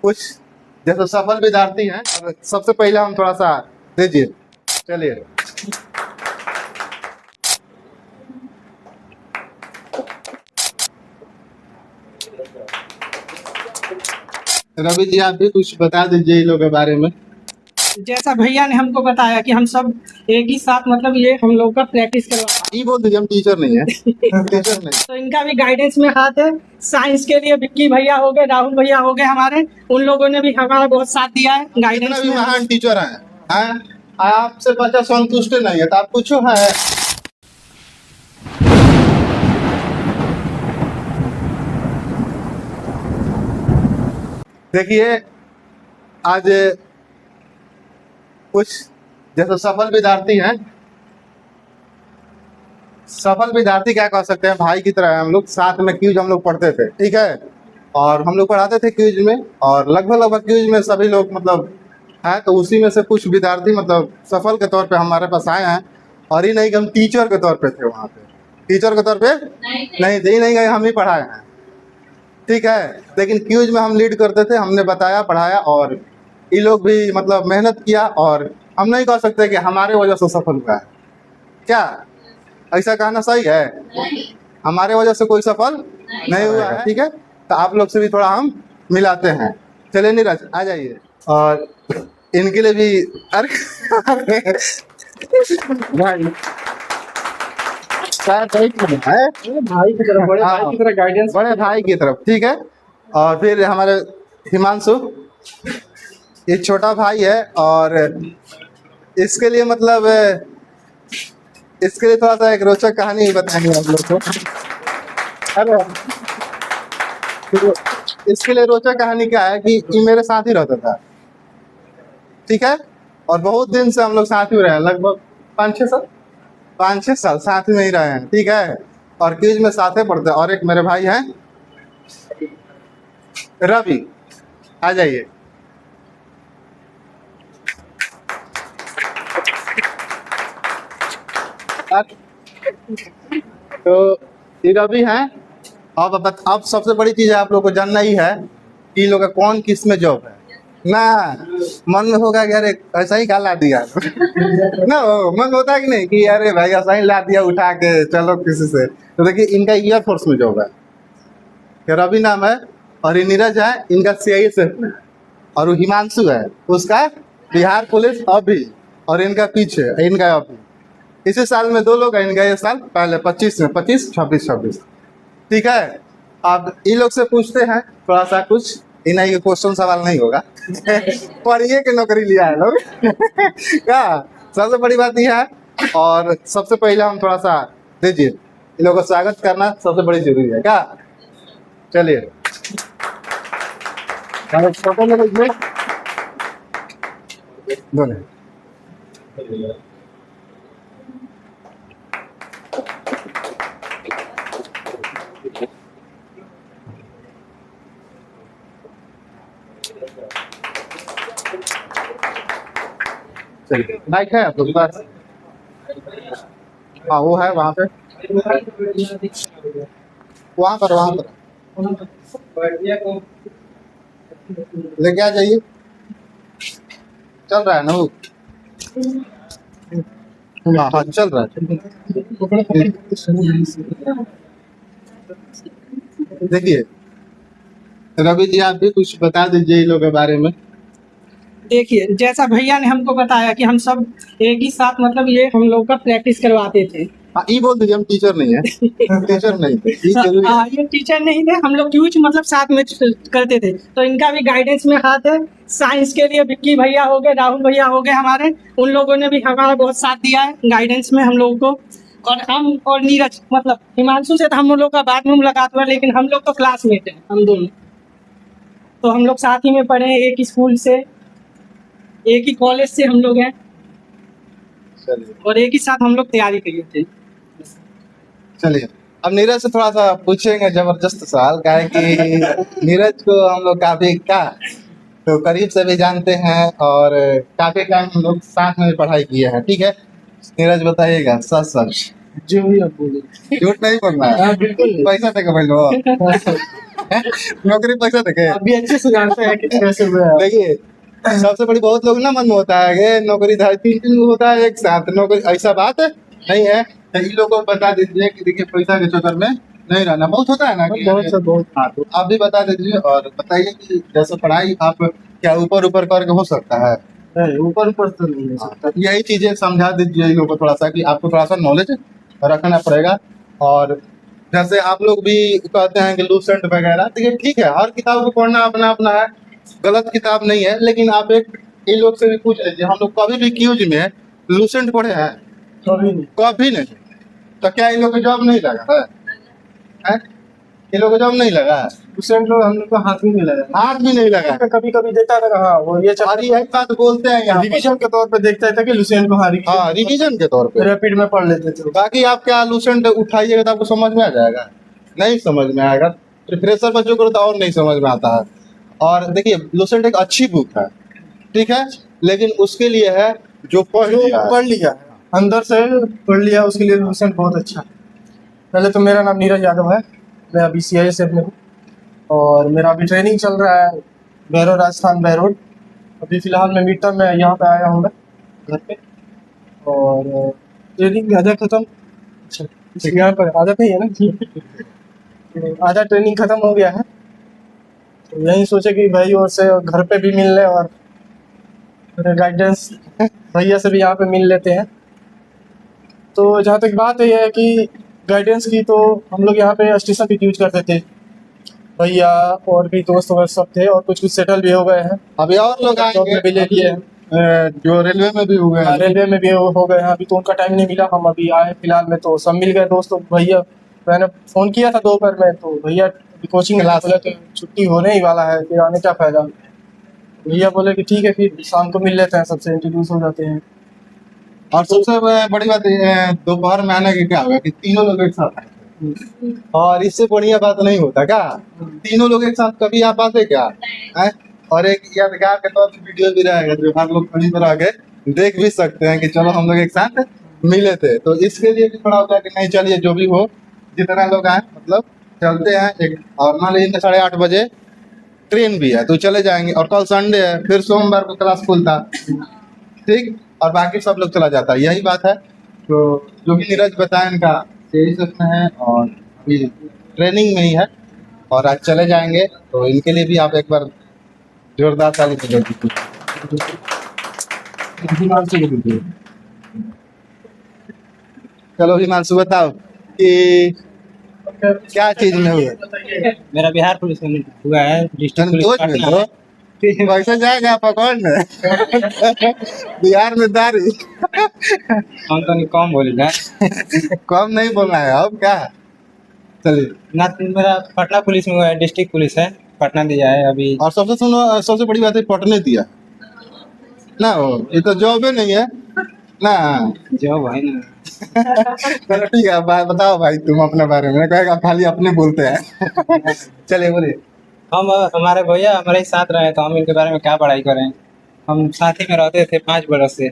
कुछ जैसे सफल विद्यार्थी हैं। सबसे पहले हम थोड़ा सा दीजिए, चलिए। रवि जी, आप भी कुछ बता दीजिए इन लोगों के बारे में। जैसा भैया ने हमको बताया कि हम सब एक ही साथ मतलब ये हम लोग का प्रैक्टिस करवा। ये बोल दीजिए हम टीचर नहीं है। टीचर नहीं। तो इनका भी गाइडेंस में हाथ है। साइंस के लिए विक्की भैया हो गए, राहुल भैया हो गए हमारे, उन लोगों ने भी हमारा बहुत साथ दिया है गाइडेंस कितना भी में। महान टीचर हैं, आपसे बच्चा संतुष्ट नहीं है तो आप कुछ है। देखिए, आज कुछ जैसे सफल विद्यार्थी हैं, सफल विद्यार्थी क्या कह सकते हैं, भाई की तरह है। हम लोग साथ में क्यूज हम लोग पढ़ते थे, ठीक है, और हम लोग पढ़ाते थे क्यूज में, और लगभग क्यूज में सभी लोग मतलब है। तो उसी में से कुछ विद्यार्थी मतलब सफल के तौर पे हमारे पास आए हैं। और ये नहीं कि हम टीचर के तौर पे थे वहाँ पे, टीचर के तौर पे नहीं थे, नहीं गए, हम ही पढ़ाए हैं, ठीक है। लेकिन क्यूज में हम लीड करते थे, हमने बताया, पढ़ाया, और ये लोग भी मतलब मेहनत किया। और हम नहीं कह सकते कि हमारे वजह से सफल हुआ है, क्या ऐसा कहना सही है? हमारे वजह से कोई सफल नहीं हुआ है, ठीक है। तो आप लोग से भी थोड़ा हम मिलाते हैं। चलिए नीरज, आ जाइए। और इनके लिए भी अरे भाई भाई की तरफ, बड़े भाई की तरह गाइडेंस, बड़े भाई की तरफ, ठीक है। और फिर हमारे हिमांशु, ये छोटा भाई है, और इसके लिए मतलब इसके लिए थोड़ा सा एक रोचक कहानी बताएंगे आप लोग को। अरे तो इसके लिए रोचक कहानी क्या है कि ये मेरे साथ ही रहता था, ठीक है, और बहुत दिन से हम लोग साथ ही रहे हैं, लगभग 5-6 साल साथ में ही रहे हैं, ठीक है। और क्यूज में साथ ही पढ़ते हैं। और एक मेरे भाई हैं रवि, आ जाइए। तो ये रवि हैं। अब सबसे बड़ी चीज है, आप लोग को जानना ही है कि इन लोग का कौन किस में जॉब है ना। मन में होगा कि अरे ऐसा ही क्या ला दिया ना, मन होता है कि नहीं कि अरे भाई ऐसा ही ला दिया उठा के चलो किसी से। तो देखिए, इनका एयरफोर्स में जॉब है, रवि नाम है। और ये नीरज है, इनका CISF में। और वो हिमांशु है, उसका बिहार पुलिस अभी। और इनका पीछे, इनका अभी इसी साल में 2 लोग हैं, इनका ये साल पहले 25 में, 25, 26, ठीक है। अब इन लोग से पूछते हैं थोड़ा सा कुछ, इन्हीं के क्वेश्चन सवाल नहीं होगा। पढ़िए के नौकरी लिया है लोग। क्या सबसे बड़ी बात यह है। और सबसे पहले हम थोड़ा सा दीजिए, इन लोगों को स्वागत करना सबसे बड़ी जरूरी है, क्या? चलिए फोटो में लीजिए दोनों। चलिए, माइक है आप लोग के पास? हाँ, वो है वहाँ पे, वहाँ पर लेके आ जाइए। चल रहा है ना वो? हाँ चल रहा है। देखिए रवि जी, आप भी कुछ बता दीजिए इन लोगों के बारे में। देखिए, जैसा भैया ने हमको बताया कि हम सब एक ही साथ मतलब ये हम लोग का प्रैक्टिस करवाते थे। हाँ, ये बोल दीजिए हम टीचर नहीं है। टीचर नहीं थे, ये टीचर नहीं थे, हम लोग क्यूज मतलब साथ में करते थे। तो इनका भी गाइडेंस में हाथ है। साइंस के लिए विक्की भैया हो गए, राहुल भैया हो गए हमारे, उन लोगों ने भी हमारा बहुत साथ दिया है गाइडेंस में हम लोगों को। और हम और नीरज मतलब हिमांशु से तो हम लोग का बाद में मुलाकात हुआ, लेकिन हम लोग तो क्लासमेट हैं हम दोनों। तो हम लोग साथ ही में पढ़े, एक ही स्कूल से, एक ही कॉलेज से हम लोग हैं, और एक ही साथ हम लोग तैयारी किए थे। चलिए, अब नीरज से थोड़ा सा पूछेंगे जबरदस्त सवाल, क्या है कि नीरज को हम लोग काफी क्या तो करीब से भी जानते हैं, और काफी टाइम हम लोग साथ में पढ़ाई किए हैं, ठीक है। नीरज बताइएगा सच सच, जो भी आप बोले, झूठ नहीं बोलना है, बिल्कुल पैसा पे कमाई लो। नौकरी पैसा देखे। अभी अच्छे से जानते हैं कि कैसे हुआ है। देखिए सबसे बड़ी बहुत लोग ना मन में होता है कि नौकरी धारी तीन तीन होता है एक साथ नौकरी, ऐसा बात नहीं है। तो इन लोगों को बता दीजिए कि देखिए पैसा के चक्कर में नहीं रहना, बहुत होता है ना कि बहुत से बहुत। हाँ, तो आप भी बता दीजिए और बताइए कि जैसे पढ़ाई आप क्या ऊपर ऊपर करके हो सकता है। नहीं, ऊपर ऊपर तो नहीं है। हाँ, तो यही चीजें समझा दीजिए इन लोगों को थोड़ा सा कि आपको थोड़ा सा नॉलेज रखना पड़ेगा। और जैसे आप लोग भी कहते हैं कि लूसेंट वगैरह, देखिए ठीक है हर किताब को पढ़ना अपना अपना है, गलत किताब नहीं है, लेकिन आप एक इन लोग से भी पूछ लीजिए हम लोग कभी भी क्यूज में लूसेंट पढ़े हैं? कभी नहीं। कभी नहीं। तो क्या इन लोग को जॉब नहीं लगा है? हैं? इन लोग को जॉब नहीं लगा है? लूसेंट लोग हम लोग को हाथ भी नहीं लगा। हाथ भी नहीं लगा है। कभी कभी देता था। हाँ वो ये और यही बात बोलते हैं यहाँ पर। रिवीजन के तौर पे देखता था कि लूसेंट को हाँ रिवीजन के तौर पे रैपिड में पढ़ लेते थे। बाकी आप क्या लूसेंट उठाइएगा तो आपको समझ में आ जाएगा? नहीं समझ में आएगा। फ्रेशर बच्चों को तो और नहीं समझ में आता है। और देखिए लूसेंट एक अच्छी बुक है, ठीक है, लेकिन उसके लिए है जो पढ़ लिया है। पढ़ लिया अंदर से पढ़ लिया, उसके लिए लूसेंट बहुत अच्छा है। पहले तो मेरा नाम नीरज यादव है, मैं अभी CISF में हूँ और मेरा अभी ट्रेनिंग चल रहा है बैरो राजस्थान बाय रोड। अभी फिलहाल मैं मिड टर्म में यहाँ पे आया हूँ मैं घर पे, और ट्रेनिंग आधा खत्म। अच्छा यहाँ पर आदत नहीं है ना। आधा ट्रेनिंग खत्म हो गया है, तो यही सोचे कि भाई और से घर पे भी मिल ले और गाइडेंस भैया से भी यहाँ पे मिल लेते हैं। तो जहाँ तक बात ये है कि गाइडेंस की, तो हम लोग यहाँ पे स्टेशन भी यूज करते थे, भैया और भी दोस्त वगैरह सब थे, और कुछ कुछ सेटल भी हो गए हैं। अभी और लोग जॉब में भी ले लिए हैं, जो रेलवे में भी हुए हैं। रेलवे में भी हो गए हैं। अभी तो उनका टाइम नहीं मिला, हम अभी आए फिलहाल में तो सब मिल गए दोस्त। तो भैया मैंने फ़ोन किया था दोपहर में, तो भैया कोचिंग क्लास बोले तो छुट्टी होने ही वाला है, फिर आने क्या फायदा। भैया बोले कि ठीक है फिर शाम को मिल लेते हैं, सबसे इंट्रोड्यूस हो जाते हैं। और सबसे बड़ी बात दोपहर में आने के क्या होगा कि तीनों लोग एक साथ आए। और इससे बढ़िया बात नहीं होता क्या? तीनों लोग एक साथ कभी आ पाते क्या है? और एक यादगार के तौर पर वीडियो भी रहेगा जो हम लोग कहीं पर आगे देख भी सकते हैं कि चलो हम लोग एक साथ मिले थे। तो इसके लिए भी थोड़ा होता है कि नहीं चलिए जो भी हो जितना लोग आए मतलब चलते हैं एक, और मान लीजिए 8:30 बजे ट्रेन भी है तो चले जाएंगे, और कल संडे है फिर सोमवार को क्लास खुलता, ठीक, और बाकी सब लोग चला जाता है। यही बात है। तो जो भी नीरज बताया इनका CISF में है और अभी ट्रेनिंग में ही है और आज चले जाएंगे, तो इनके लिए भी आप एक बार जोरदार ताली बजा दीजिए। चलो हिमांशु बताओ कि क्या चीज में हुआ? मेरा बिहार पुलिस में हुआ है, डिस्ट्रिक्ट पुलिस संतोष में पटना। तो वैसे जाएगा पकड़ने बिहार में दारी हम तो नहीं कम बोलेगा कम नहीं बोलना है अब क्या। चलिए ना, मेरा पटना पुलिस में हुआ है, डिस्ट्रिक्ट पुलिस है, पटना दिया है अभी। और सबसे बड़ी बात है पटने दिया ना, हो ये तो जॉब ही नहीं है ना। जो भाई ना चलो ठीक है बताओ भाई तुम अपने बारे में, कहेगा खाली अपने बोलते हैं चलिए बोलिए। हम हमारे भैया हमारे ही साथ रहे तो हम इनके बारे में क्या पढ़ाई करें। हम साथ ही में रहते थे 5 बरस से,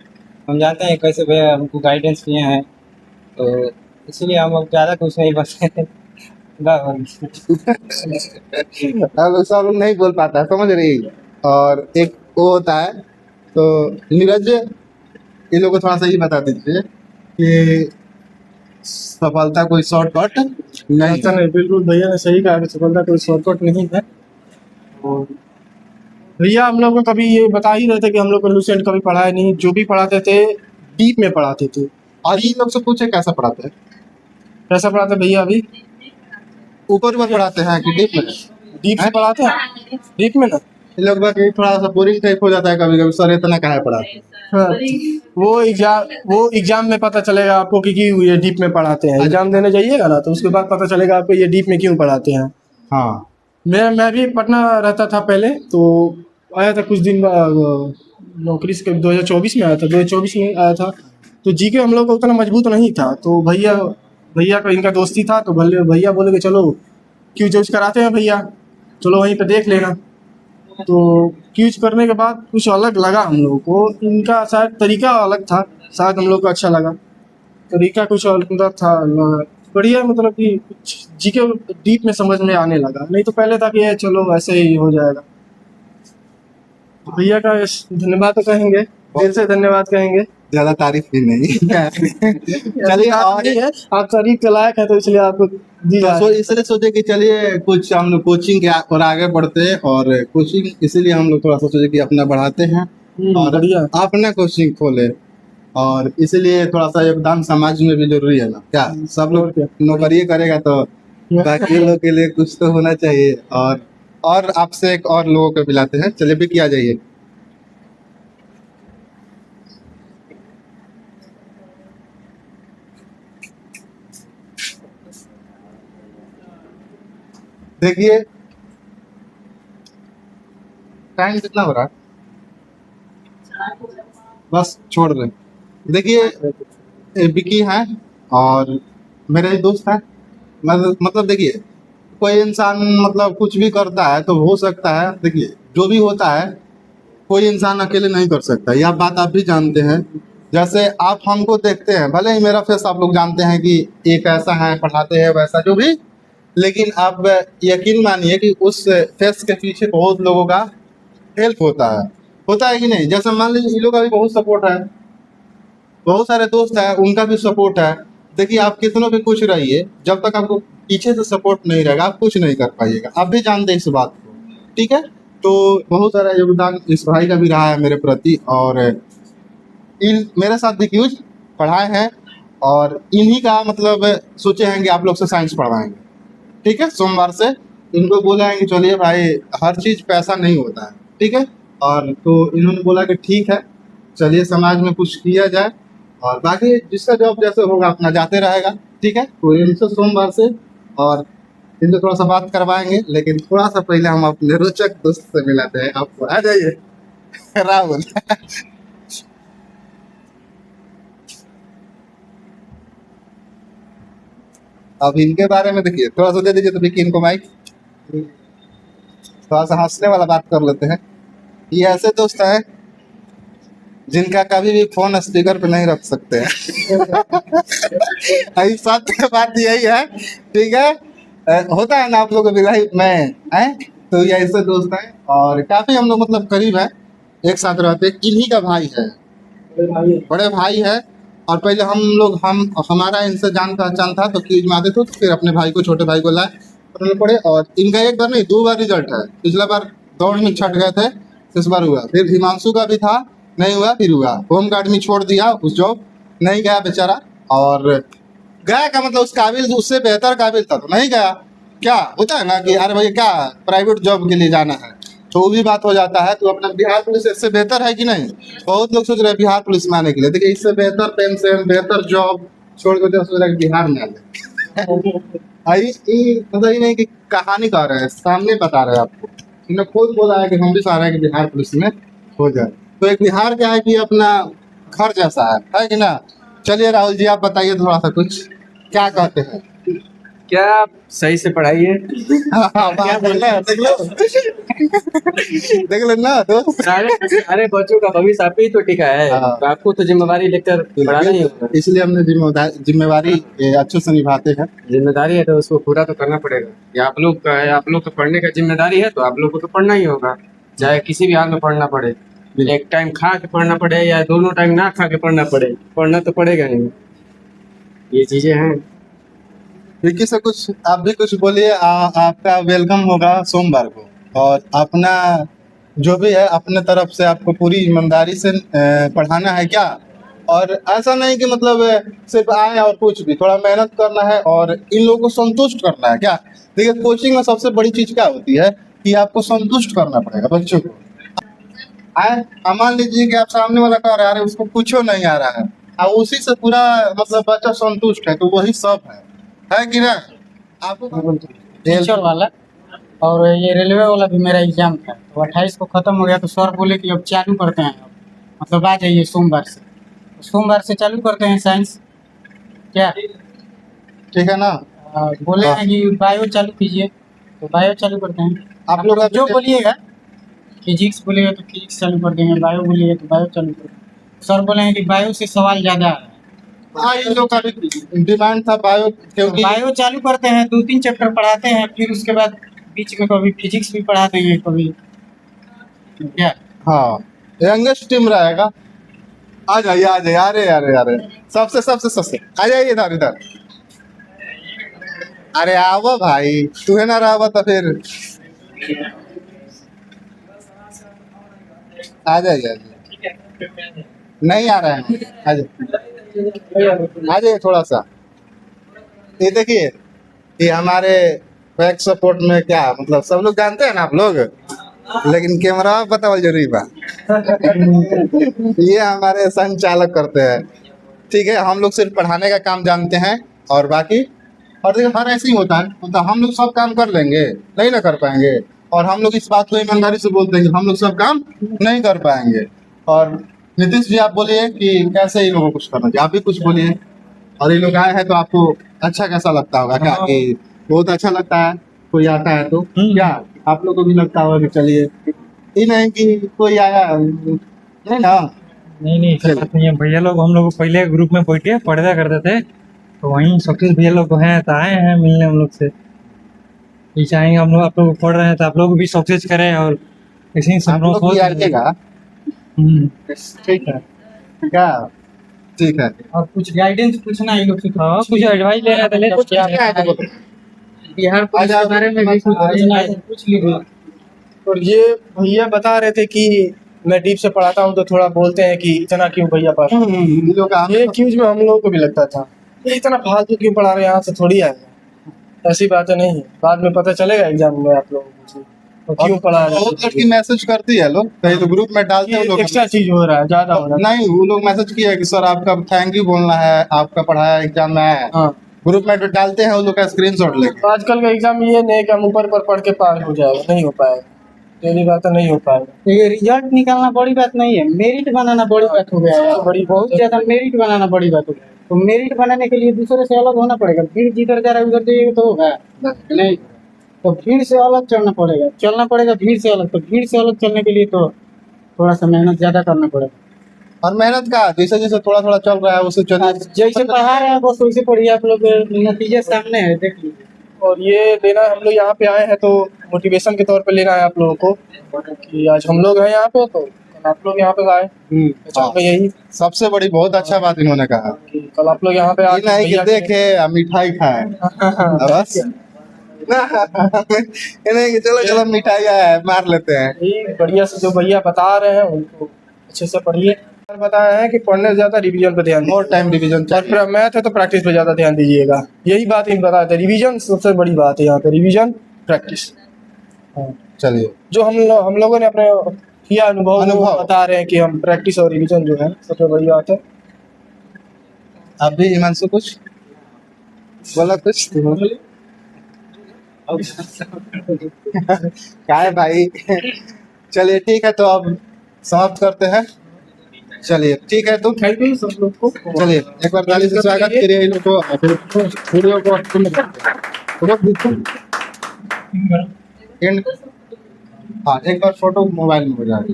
हम जानते हैं कैसे भैया हमको गाइडेंस किए हैं, तो इसीलिए हम अब ज़्यादा कुछ नहीं बचे अब सब लोग नहीं बोल पाता है, समझ रही। और एक वो होता है, तो नीरज ये लोग को थोड़ा सा ये बता दीजिए कि सफलता कोई शॉर्टकट नहीं ऐसा नहीं, बिल्कुल भैया ने सही कहा कि सफलता कोई शॉर्टकट नहीं है। और भैया हम लोग को कभी ये बता ही रहे थे कि हम लोग को लूसेंट कभी पढ़ाया नहीं, जो भी पढ़ाते थे डीप में पढ़ाते थे। और ये लोग से पूछे कैसा पढ़ाते हैं? कैसा पढ़ाते भैया? अभी ऊपर ऊपर पढ़ाते हैं कि डीप में? डीप से पढ़ाते हैं, डीप में ना। ये लोग बाकी थोड़ा सा बोरिंग टाइप हो जाता है कभी कभी, सर इतना काहे पढ़ाते हैं। हाँ, वो एग्जाम में पता चलेगा आपको कि ये डीप में पढ़ाते हैं। एग्जाम देने जाइएगा ना तो उसके बाद पता चलेगा आपको ये डीप में क्यों पढ़ाते हैं। हाँ मैं भी पटना रहता था पहले, तो आया था कुछ दिन बाद नौकरी से, 2024 में आया था। 2024 में आया था तो जीके हम लोग का उतना मजबूत नहीं था, तो भैया का इनका दोस्ती था, तो भैया बोले कि चलो क्यूज यूज कराते हैं भैया, चलो वहीं पे देख लेना। तो क्यूज करने के बाद कुछ अलग लगा हम लोगों को, इनका शायद तरीका अलग था, शायद हम लोग को अच्छा लगा। तरीका कुछ अलग था, बढ़िया, मतलब कि कुछ जीके डीप में समझ में आने लगा। नहीं तो पहले था कि ये चलो वैसे ही हो जाएगा। तो भैया का धन्यवाद तो कहेंगे, दिल से धन्यवाद कहेंगे। ज्यादा तारीफ भी नहीं। चलिए, आप नहीं है, आप तारीफ के लायक है, तो इसलिए आपको दी जा तो रही है। इसलिए सोचे कि चलिए कुछ हम लोग कोचिंग के और आगे बढ़ते हैं, और कोचिंग इसीलिए हम लोग थोड़ा सा सोचे कि अपना बढ़ाते हैं और बढ़िया। अपना कोचिंग खोले, और इसीलिए थोड़ा सा योगदान समाज में भी जरूरी है ना, क्या सब और लोग क्या। नौकरी करेगा तो बाकी लोग के लिए कुछ तो होना चाहिए। और आपसे एक और लोगों को मिलाते हैं, चलिए भी किया जाइए। देखिए टाइम कितना हो रहा है, बस छोड़ रहे। देखिए ये विकी है और मेरे ही दोस्त है। मतलब देखिए कोई इंसान मतलब कुछ भी करता है तो हो सकता है, देखिए जो भी होता है कोई इंसान अकेले नहीं कर सकता, यह बात आप भी जानते हैं। जैसे आप हमको देखते हैं, भले ही मेरा फेस आप लोग जानते हैं कि एक ऐसा है, पढ़ाते हैं वैसा जो भी, लेकिन आप यकीन मानिए कि उस फेस के पीछे बहुत लोगों का हेल्प होता है कि नहीं। जैसे मान लीजिए इन लोगों का भी बहुत सपोर्ट है, बहुत सारे दोस्त हैं उनका भी सपोर्ट है। देखिए आप कितनों भी कुछ रहिए, जब तक आपको पीछे से सपोर्ट नहीं रहेगा आप कुछ नहीं कर पाइएगा, आप भी जानते हैं इस बात को, ठीक है। तो बहुत सारा योगदान इस भाई का भी रहा है मेरे प्रति, और इन मेरे साथ भी क्यूज पढ़ाए हैं, और इन्हीं का मतलब सोचे हैं कि आप लोग से साइंस पढ़वाएंगे, ठीक है। सोमवार से इनको बोला है कि चलिए भाई हर चीज़ पैसा नहीं होता है, ठीक है। और तो इन्होंने बोला कि ठीक है चलिए समाज में कुछ किया जाए, और बाकी जिसका जॉब जैसे होगा अपना जाते रहेगा, ठीक है। तो इनसे सोमवार से और इनसे थोड़ा सा बात करवाएंगे, लेकिन थोड़ा सा पहले हम अपने रोचक दोस्त से मिलाते हैं। आपको आ जाइए राहुल। अब इनके बारे में देखिए, थोड़ा सा दे दीजिए तो देखिए इनको माइक, थोड़ा सा हंसने वाला बात कर लेते हैं। ये ऐसे दोस्त हैं जिनका कभी भी फोन स्पीकर पे नहीं रख सकते हैं। अभी सच बात यही है, ठीक है। होता है ना आप लोगों की लाइफ में है, तो ये ऐसे दोस्त हैं और काफी हम लोग मतलब करीब है, एक साथ रहते। इन्हीं का भाई है, बड़े भाई है। और पहले हम हमारा इनसे जान पहचान था तो क्यूज में आते थे, तो फिर अपने भाई को, छोटे भाई को लाए पढ़ने पड़े, और इनका एक बार नहीं 2 बार रिजल्ट है। पिछला बार दौड़ में छट गए थे, इस बार हुआ। फिर हिमांशु का भी था, नहीं हुआ, फिर हुआ। होम गार्ड में छोड़ दिया, उस जॉब नहीं गया बेचारा, और गया का मतलब उस काबिल, उससे बेहतर काबिल था तो नहीं गया। क्या होता है ना कि अरे भैया क्या प्राइवेट जॉब के लिए जाना है, तो वो भी बात हो जाता है। तो अपना बिहार पुलिस इससे बेहतर है कि नहीं। बहुत लोग सोच रहे हैं बिहार पुलिस में आने के लिए, देखिए इससे बेहतर पेंशन, बेहतर जॉब छोड़ के सोच रहे हैं बिहार में आ जाए। मतलब ये नहीं कि कहानी कह रहे हैं, सामने बता रहे हैं आपको। इन्होंने खुद बोला है कि हम भी चाह रहे हैं कि बिहार पुलिस में हो जाए। तो एक बिहार क्या है कि अपना घर जैसा है कि ना। चलिए राहुल जी आप बताइए थोड़ा सा कुछ, क्या कहते हैं। क्या आप सही से पढ़ाइए। क्या बोलना है, देख लो देख लो ना तो सारे बच्चों का भविष्य आप ही तो टिका है, हाँ। तो आपको तो जिम्मेदारी लेकर पढ़ाना ही होगा। इसलिए हमने जिम्मेवारी अच्छे से निभाते हैं। जिम्मेदारी है तो उसको पूरा तो करना पड़ेगा। ये आप लोग का है, आप लोग को पढ़ने का जिम्मेदारी है, तो आप लोग को तो पढ़ना ही होगा, चाहे किसी भी हाल में पढ़ना पड़े। एक टाइम खा के पढ़ना पड़े या दोनों टाइम ना खा के पढ़ना पड़े, पढ़ना तो पड़ेगा नहीं। ये चीजें हैं। विकी से कुछ आप भी कुछ बोलिए। आपका वेलकम होगा सोमवार को, और अपना जो भी है अपने तरफ से आपको पूरी ईमानदारी से पढ़ाना है क्या। और ऐसा नहीं कि मतलब सिर्फ आए और कुछ भी, थोड़ा मेहनत करना है और इन लोगों को संतुष्ट करना है क्या। देखिए कोचिंग में सबसे बड़ी चीज़ क्या होती है कि आपको संतुष्ट करना पड़ेगा बच्चों को। मान लीजिए कि आप सामने वाला कह रहे हैं उसको कुछ नहीं आ रहा है, और उसी से पूरा मतलब बच्चा संतुष्ट है, तो वही सब है कि ना। आपको टीचर वाला और ये रेलवे वाला भी मेरा एग्जाम था, तो 28 को ख़त्म हो गया, तो सर बोले कि अब चालू करते हैं, मतलब आ जाइए सोमवार से। तो सोमवार से चालू करते हैं साइंस, क्या ठीक है ना। बोले हैं कि बायो चालू कीजिए, तो बायो चालू करते हैं। आप लोग जो बोलिएगा, फिजिक्स बोलिएगा तो फिजिक्स चालू कर देंगे, बायो बोलिएगा तो बायो चालू कर देंगे। सर बोले हैं कि बायो से सवाल ज़्यादा आ रहा है, हाँ इन लोग का भी डिमांड था बायो, क्योंकि बायो चालू करते हैं, 2-3 चैप्टर पढ़ाते हैं, फिर उसके बाद बीच में कभी फिजिक्स भी पढ़ा देंगे, कभी क्या। हाँ यंगेस्ट टीम रहेगा। आ जाइए आ जाइए, अरे अरे अरे सबसे सबसे सबसे आ जाइए इधर इधर। अरे आओ भाई, तू है ना रहा तो फिर आ जाइए आ जाइए। नहीं आ रहे हैं, आ जाइए आ जाइए थोड़ा सा। ये देखिए, ये हमारे बैक सपोर्ट में क्या मतलब सब लोग जानते हैं ना आप लोग, लेकिन कैमरा बताओ जरूरी बा। ये हमारे संचालक करते हैं। ठीक है, हम लोग सिर्फ पढ़ाने का काम जानते हैं और बाकी, और देखिए हर ऐसे ही होता है, मतलब हम लोग सब काम कर लेंगे नहीं ना कर पाएंगे, और हम लोग इस बात को ईमानदारी से बोलते हैं कि हम लोग सब काम नहीं कर पाएंगे। और नीतीश जी आप बोलिए कि कैसे इन लोगों को कुछ करना चाहिए, आप भी कुछ बोलिए। और ये लोग आए हैं तो आपको अच्छा कैसा लगता होगा क्या, कि बहुत अच्छा लगता है कोई आता है तो, क्या आप लोग को भी लगता होगा कि चलिए, ये नहीं कि कोई आया नहीं ना। नहीं ऐसा बात नहीं है। भैया लोग हम लोग पहले ग्रुप में बैठे पढ़ा करते थे, तो वहीं सक्सेस भैया लोग हैं तो आए हैं मिलने हम लोग से। ये चाहेंगे हम लोग आप लोग पढ़ रहे हैं तो आप लोग भी सक्सेस करें, और इसी से आप हम लोग लोग भी आइएगा, ठीक है। क्या ठीक है। और कुछ गाइडेंस पूछना है लोग से, हाँ कुछ एडवाइस लेना था ले क्या है तो बोलो। बिहार पुलिस के बारे में भी कुछ पूछना है, पूछ लीजिए। और ये भैया बता रहे थे कि मैं डीप से पढ़ाता हूँ तो थोड़ा बोलते हैं कि इतना क्यों भैया पढ़ा। ये लोग ये क्यूज में हम लोगों को भी लगता था, ये इतना फालतू क्यों पढ़ा रहे हैं, यहाँ से थोड़ी आएगा। ऐसी बातें नहीं है, बाद में पता चलेगा एग्जाम में आप लोगों को तो क्यों पढ़ा रहे बहुत लड़की मैसेज करती है लोग, कहीं तो ग्रुप में डालते हैं हैं। लोग। एक्स्ट्रा चीज हो रहा है, ज्यादा हो रहा है। नहीं वो लोग मैसेज किया कि सर आपका थैंक यू बोलना है, आपका पढ़ाया एग्जाम में है। हाँ, ग्रुप में डालते हैं वो लोग का स्क्रीनशॉट लेके। आजकल का एग्जाम ये नहीं कि हम ऊपर पर पढ़ के पास हो जाएगा, नहीं हो पाएगा। पहली बात तो नहीं हो पाएगा। ये रिजल्ट निकालना बड़ी बात नहीं है, मेरिट बनाना बड़ी बात हो गया है। बड़ी बहुत ज्यादा मेरिट बनाना बड़ी बात हो गया है। तो मेरिट बनाने के लिए दूसरे से अलग होना पड़ेगा। भीड़ जिधर जा रहा है उधर जाइएगा तो होगा नहीं, तो भीड़ से अलग चलना पड़ेगा भीड़ से अलग। तो भीड़ से अलग चलने के लिए तो थोड़ा सा मेहनत ज्यादा करना पड़ेगा। और मेहनत का जैसे जैसे थोड़ा थोड़ा चल रहा है उसे चलिए। जैसे पढ़ा रहे हैं बस वैसे पढ़िए, आप लोग नतीजे सामने है देख लीजिए। और ये लेना, हम लोग यहाँ पे आए हैं तो मोटिवेशन के तौर पे लेना है आप लोगों को कि आज हम लोग हैं यहाँ पे तो कल आप लोग यहाँ पे आए। हाँ, यही सबसे बड़ी बहुत अच्छा बात इन्होंने कहा कि कल आप लोग यहाँ पे ये आके नहीं कि भैया देखे और मिठाई खाए बस ये नहीं कि चलो चलो मिठाई है मार लेते हैं। यही बढ़िया से जो भैया बता रहे हैं उनको अच्छे से पढ़िए। बताया है कि पढ़ने से ज्यादा रिवीजन पे ध्यान मोर टाइम डिवीजन चाहिए। और मैथ है तो प्रैक्टिस पे ज्यादा ध्यान दीजिएगा। यही बात इन बताया था, रिवीजन सबसे बड़ी बात है यहाँ पे, रिवीजन प्रैक्टिस। चलिए जो हम लोगों ने अपने किया अनुभव अनुभव। बता रहे हैं कि हम प्रैक्टिस और रिवीजन जो है सबसे बड़ी बात है। आप भी हिमांशु कुछ बोला कुछ क्या है भाई। चलिए ठीक है, तो अब समाप्त करते हैं। चलिए ठीक है, तो थैंक यू सब लोग को। चलिए एक बार ताली से स्वागत करिए इन लोग को। वीडियो को एंड हाँ एक बार फोटो मोबाइल में हो जाएगी।